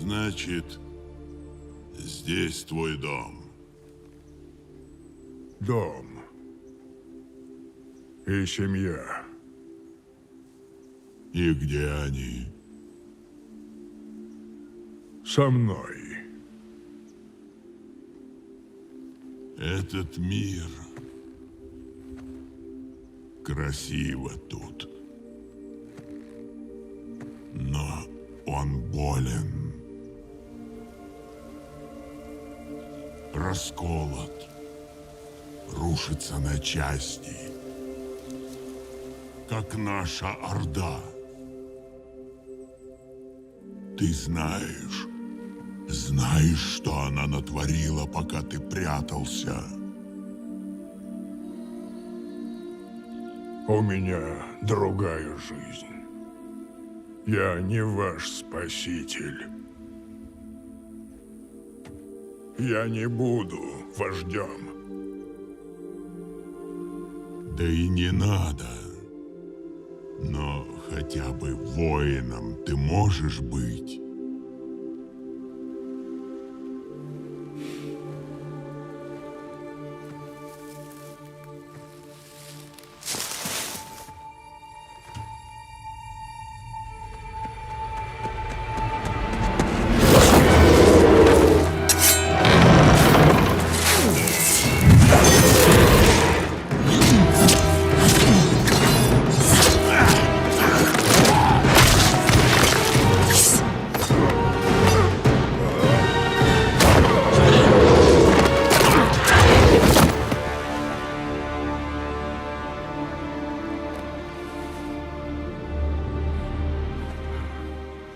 Значит, здесь твой дом. Дом. И семья. И где они? Со мной. Этот мир. Красиво тут. Но он болен. Расколот. Рушится на части. Как наша Орда. Ты знаешь, что она натворила, пока ты прятался? У меня другая жизнь. Я не ваш спаситель. Я не буду вождем. Да и не надо. Но хотя бы воином ты можешь быть.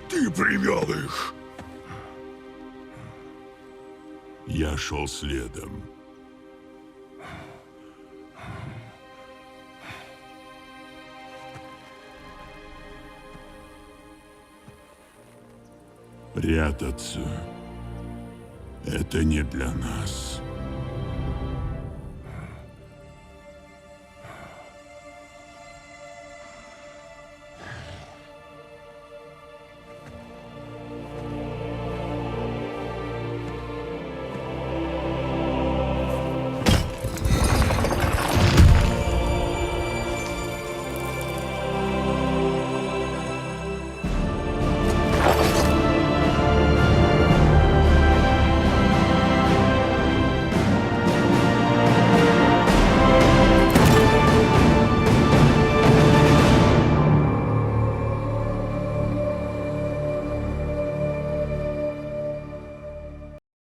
Ты привел их. Я шел следом. Прятаться — это не для нас.